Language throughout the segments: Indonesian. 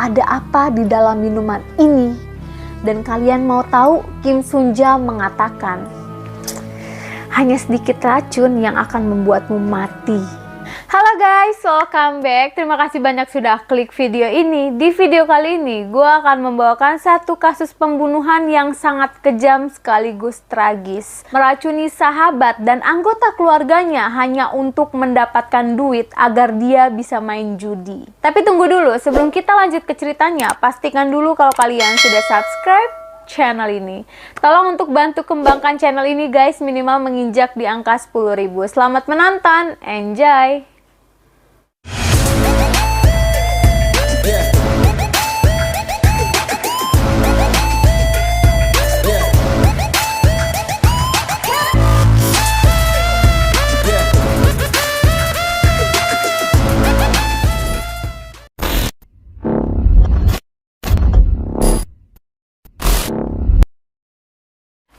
ada apa di dalam minuman ini? Dan kalian mau tahu, Kim Sun-ja mengatakan, hanya sedikit racun yang akan membuatmu mati. Halo guys, welcome back. Terima kasih banyak sudah klik video ini. Di video kali ini, gue akan membawakan satu kasus pembunuhan yang sangat kejam sekaligus tragis. Meracuni sahabat dan anggota keluarganya hanya untuk mendapatkan duit agar dia bisa main judi. Tapi tunggu dulu, sebelum kita lanjut ke ceritanya, pastikan dulu kalau kalian sudah subscribe channel ini. Tolong untuk bantu kembangkan channel ini guys, minimal menginjak di angka 10.000. Selamat menonton, enjoy!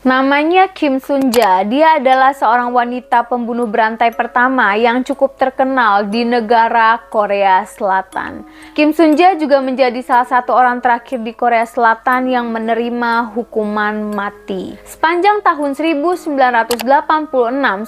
Namanya Kim Sun-ja. Dia adalah seorang wanita pembunuh berantai pertama yang cukup terkenal di negara Korea Selatan. Kim Sun-ja juga menjadi salah satu orang terakhir di Korea Selatan yang menerima hukuman mati. Sepanjang tahun 1986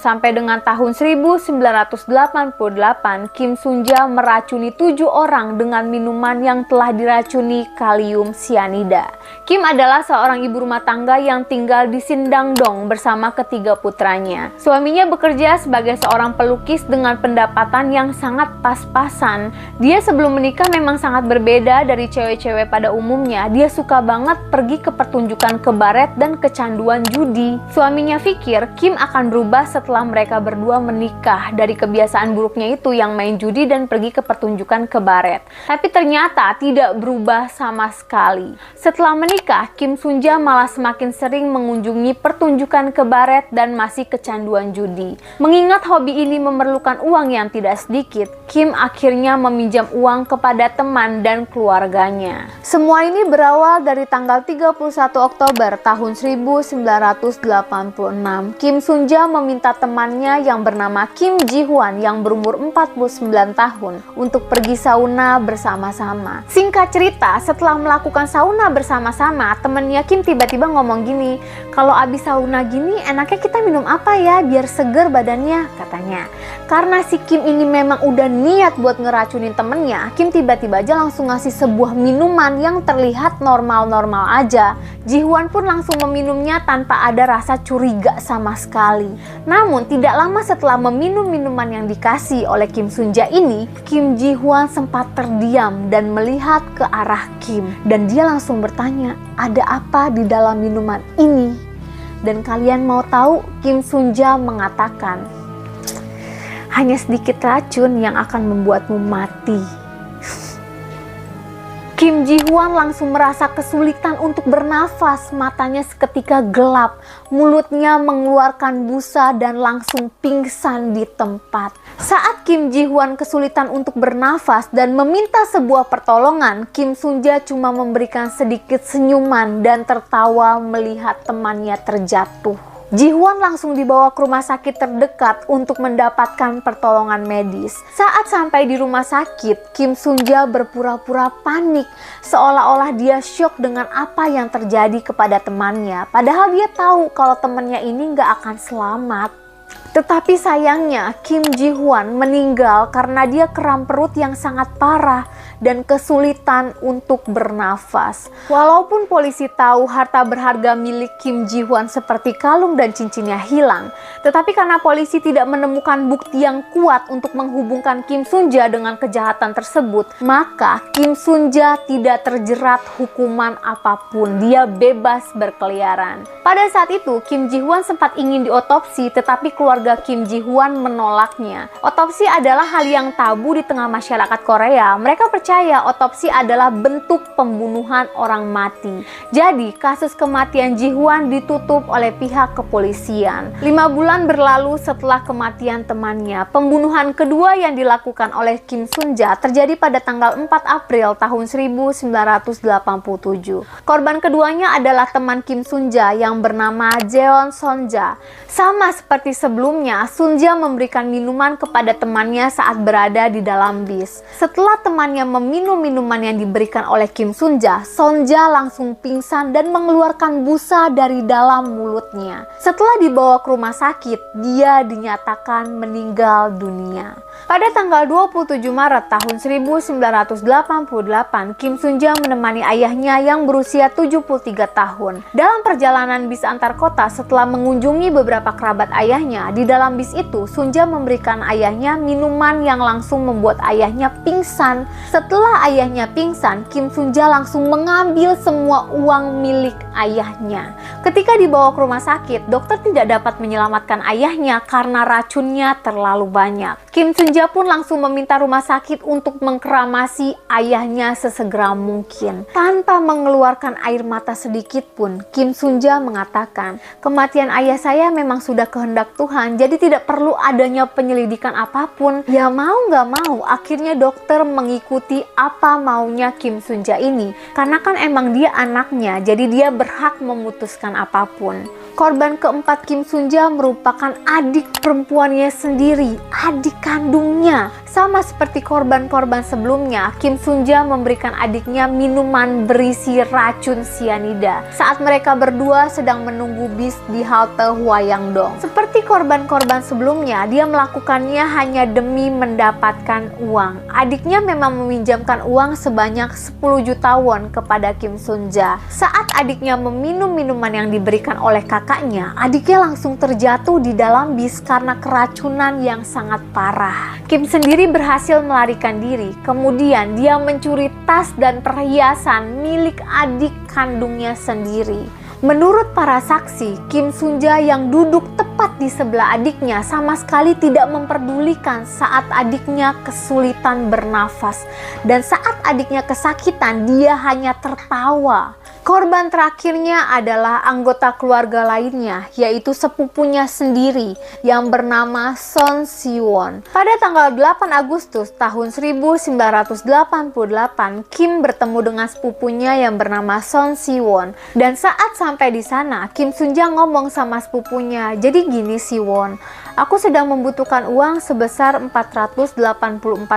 sampai dengan tahun 1988, Kim Sun-ja meracuni 7 orang dengan minuman yang telah diracuni kalium sianida. Kim adalah seorang ibu rumah tangga yang tinggal di Sindangdong bersama ketiga putranya. Suaminya bekerja sebagai seorang pelukis dengan pendapatan yang sangat pas-pasan. Dia sebelum menikah memang sangat berbeda dari cewek-cewek pada umumnya. Dia suka banget pergi ke pertunjukan kebaret dan kecanduan judi. Suaminya pikir Kim akan berubah setelah mereka berdua menikah dari kebiasaan buruknya itu yang main judi dan pergi ke pertunjukan kebaret. Tapi ternyata tidak berubah sama sekali. Setelah menikah, Kim Sun-ja malah semakin sering mengunjungi pertunjukan kebaret dan masih kecanduan judi. Mengingat hobi ini memerlukan uang yang tidak sedikit, Kim akhirnya meminjam uang kepada teman dan keluarganya. Semua ini berawal dari tanggal 31 Oktober tahun 1986. Kim Sun-ja meminta temannya yang bernama Kim Ji-hwan yang berumur 49 tahun untuk pergi sauna bersama-sama. Singkat cerita, setelah melakukan sauna bersama-sama, temennya Kim tiba-tiba ngomong gini, kalau abis sauna gini enaknya kita minum apa ya biar seger badannya, katanya. Karena si Kim ini memang udah niat buat ngeracunin temennya, Kim tiba-tiba aja langsung ngasih sebuah minuman yang terlihat normal-normal aja. Ji-hwan pun langsung meminumnya tanpa ada rasa curiga sama sekali. Namun tidak lama setelah meminum minuman yang dikasih oleh Kim Sun-ja ini, Kim Ji-hwan sempat terdiam dan melihat ke arah Kim. Dan dia langsung bertanya, ada apa di dalam minuman ini? Dan kalian mau tahu, Kim Sun-ja mengatakan, hanya sedikit racun yang akan membuatmu mati. Kim Ji-hwan langsung merasa kesulitan untuk bernafas, matanya seketika gelap, mulutnya mengeluarkan busa dan langsung pingsan di tempat. Saat Kim Ji-hwan kesulitan untuk bernafas dan meminta sebuah pertolongan, Kim Sun-ja cuma memberikan sedikit senyuman dan tertawa melihat temannya terjatuh. Ji-hwan langsung dibawa ke rumah sakit terdekat untuk mendapatkan pertolongan medis. Saat sampai di rumah sakit, Kim Sun-ja berpura-pura panik, seolah-olah dia syok dengan apa yang terjadi kepada temannya. Padahal dia tahu kalau temannya ini nggak akan selamat. Tetapi sayangnya Kim Ji-hwan meninggal karena dia kram perut yang sangat parah dan kesulitan untuk bernafas. Walaupun polisi tahu harta berharga milik Kim Ji-hwan seperti kalung dan cincinnya hilang, tetapi karena polisi tidak menemukan bukti yang kuat untuk menghubungkan Kim Sun-ja dengan kejahatan tersebut, maka Kim Sun-ja tidak terjerat hukuman apapun. Dia bebas berkeliaran. Pada saat itu Kim Ji-hwan sempat ingin diotopsi, tetapi keluarga Kim Ji-hwan menolaknya. Otopsi adalah hal yang tabu di tengah masyarakat Korea. Mereka percaya otopsi adalah bentuk pembunuhan orang mati. Jadi kasus kematian Ji-hwan ditutup oleh pihak kepolisian. 5 bulan berlalu setelah kematian temannya. Pembunuhan kedua yang dilakukan oleh Kim Sun-ja terjadi pada tanggal 4 April tahun 1987. Korban keduanya adalah teman Kim Sun-ja yang bernama Jeon Son-ja. Sama seperti sebelumnya, Sun-ja memberikan minuman kepada temannya saat berada di dalam bis. Setelah temannya meminum minuman yang diberikan oleh Kim Sunja, Sonja langsung pingsan dan mengeluarkan busa dari dalam mulutnya. Setelah dibawa ke rumah sakit, dia dinyatakan meninggal dunia. Pada tanggal 27 Maret tahun 1988, Kim Sunja menemani ayahnya yang berusia 73 tahun. Dalam perjalanan bis antar kota setelah mengunjungi beberapa kerabat ayahnya, di dalam bis itu Sunja memberikan ayahnya minuman yang langsung membuat ayahnya pingsan. Setelah ayahnya pingsan, Kim Sunja langsung mengambil semua uang milik ayahnya. Ketika dibawa ke rumah sakit, dokter tidak dapat menyelamatkan ayahnya karena racunnya terlalu banyak. Kim Sunja pun langsung meminta rumah sakit untuk mengkremasi ayahnya sesegera mungkin. Tanpa mengeluarkan air mata sedikit pun, Kim Sunja mengatakan, kematian ayah saya memang sudah kehendak Tuhan, jadi tidak perlu adanya penyelidikan apapun. Ya mau nggak mau, akhirnya dokter mengikuti apa maunya Kim Sunja ini. Karena kan emang dia anaknya, jadi dia berhak memutuskan apapun. Korban keempat Kim Sunja merupakan adik perempuannya sendiri, adik kandungnya. Sama seperti korban-korban sebelumnya, Kim Sunja memberikan adiknya minuman berisi racun sianida saat mereka berdua sedang menunggu bis di halte Hwayangdong. Seperti korban-korban sebelumnya, dia melakukannya hanya demi mendapatkan uang. Adiknya memang meminjamkan uang sebanyak 10 juta won kepada Kim Sunja. Saat adiknya meminum minuman yang diberikan oleh kakaknya, adiknya langsung terjatuh di dalam bis karena keracunan yang sangat parah. Kim sendiri berhasil melarikan diri. Kemudian dia mencuri tas dan perhiasan milik adik kandungnya sendiri. Menurut para saksi, Kim Sunja yang duduk tepat di sebelah adiknya sama sekali tidak memperdulikan saat adiknya kesulitan bernafas. Dan saat adiknya kesakitan, dia hanya tertawa. Korban terakhirnya adalah anggota keluarga lainnya, yaitu sepupunya sendiri yang bernama Son Siwon. Pada tanggal 8 Agustus tahun 1988, Kim bertemu dengan sepupunya yang bernama Son Siwon. Dan saat sampai di sana, Kim Sunja ngomong sama sepupunya, jadi gini Siwon, aku sedang membutuhkan uang sebesar 484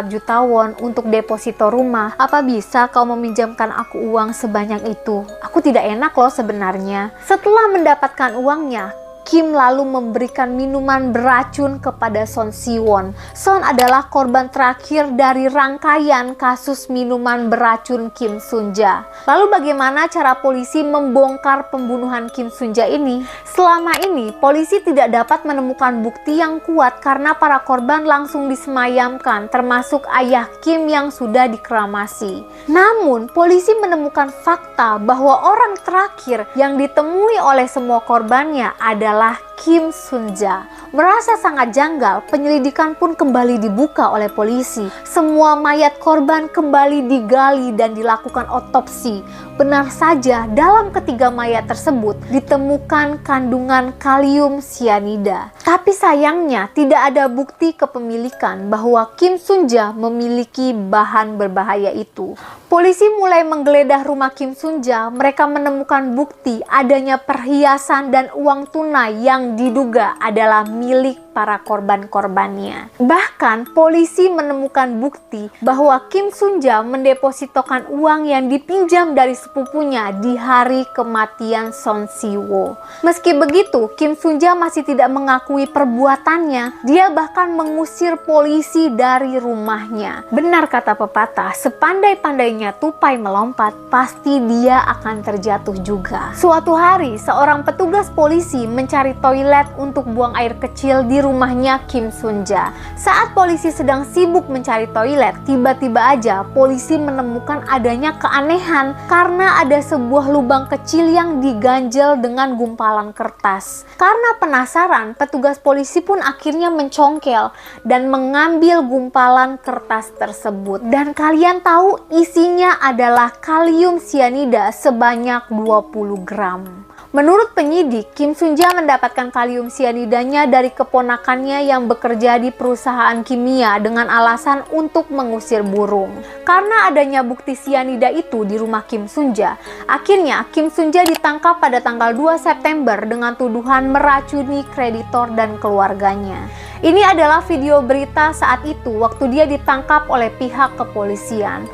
juta won untuk deposito rumah. Apa bisa kau meminjamkan aku uang sebanyak itu? Aku tidak enak loh sebenarnya. Setelah mendapatkan uangnya, Kim lalu memberikan minuman beracun kepada Son Siwon. Son adalah korban terakhir dari rangkaian kasus minuman beracun Kim Sunja. Lalu bagaimana cara polisi membongkar pembunuhan Kim Sunja ini? Selama ini, polisi tidak dapat menemukan bukti yang kuat karena para korban langsung disemayamkan, termasuk ayah Kim yang sudah dikremasi. Namun, polisi menemukan fakta bahwa orang terakhir yang ditemui oleh semua korbannya adalah Kim Sunja. Merasa sangat janggal, penyelidikan pun kembali dibuka oleh polisi. Semua mayat korban kembali digali dan dilakukan otopsi. Benar saja, dalam ketiga mayat tersebut ditemukan kandungan kalium sianida. Tapi sayangnya tidak ada bukti kepemilikan bahwa Kim Sunja memiliki bahan berbahaya itu. Polisi mulai menggeledah rumah Kim Sunja. Mereka menemukan bukti adanya perhiasan dan uang tunai yang diduga adalah milik para korban-korbannya. Bahkan polisi menemukan bukti bahwa Kim Sunja mendepositokan uang yang dipinjam dari sepupunya di hari kematian Son Siwo. Meski begitu, Kim Sunja masih tidak mengakui perbuatannya. Dia bahkan mengusir polisi dari rumahnya. Benar kata pepatah, sepandai-pandainya tupai melompat, pasti dia akan terjatuh juga. Suatu hari, seorang petugas polisi mencari toilet untuk buang air kecil di rumahnya Kim Sunja. Saat polisi sedang sibuk mencari toilet, tiba-tiba aja polisi menemukan adanya keanehan karena ada sebuah lubang kecil yang diganjel dengan gumpalan kertas. Karena penasaran, petugas polisi pun akhirnya mencongkel dan mengambil gumpalan kertas tersebut. Dan kalian tahu isinya adalah kalium sianida sebanyak 20 gram. Menurut penyidik, Kim Sunja mendapatkan kalium sianidanya dari keponakannya yang bekerja di perusahaan kimia dengan alasan untuk mengusir burung. Karena adanya bukti sianida itu di rumah Kim Sunja, akhirnya Kim Sunja ditangkap pada tanggal 2 September dengan tuduhan meracuni kreditor dan keluarganya. Ini adalah video berita saat itu waktu dia ditangkap oleh pihak kepolisian.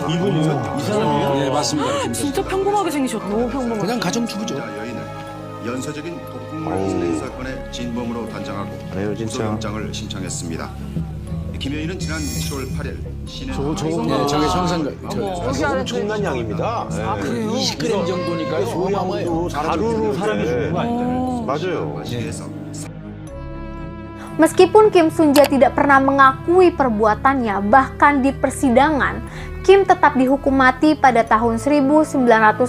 이분이요? 이 사람이요? 네, 맞습니다. 진짜 평범하게 생기셨다. 너무 평범하게. 그냥 가정주부죠. 여인을 연쇄적인 독극물 살인 사건의 진범으로 단장하고 구속영장을 신청했습니다. 김 여인은 지난 7월 8일 시내 네, 저게 정상 엄청난 양입니다. 그래요? 20g 정도니까요. 어마어마해요. 하루로 사람이 죽는 거 아니잖아요. 맞아요. 시에서 Meskipun Kim Sun-ja tidak pernah mengakui perbuatannya, bahkan di persidangan, Kim tetap dihukum mati pada tahun 1989.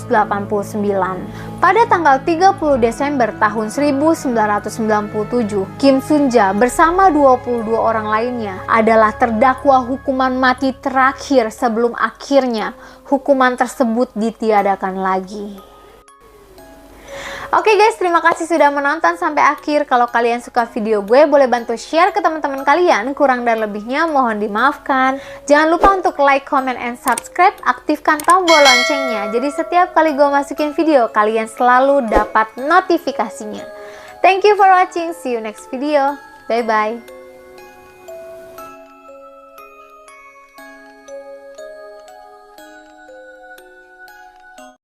Pada tanggal 30 Desember tahun 1997, Kim Sun-ja bersama 22 orang lainnya adalah terdakwa hukuman mati terakhir sebelum akhirnya hukuman tersebut ditiadakan lagi. Oke guys, terima kasih sudah menonton sampai akhir. Kalau kalian suka video gue, boleh bantu share ke teman-teman kalian. Kurang dan lebihnya mohon dimaafkan. Jangan lupa untuk like, comment, and subscribe. Aktifkan tombol loncengnya. Jadi setiap kali gue masukin video, kalian selalu dapat notifikasinya. Thank you for watching. See you next video. Bye-bye.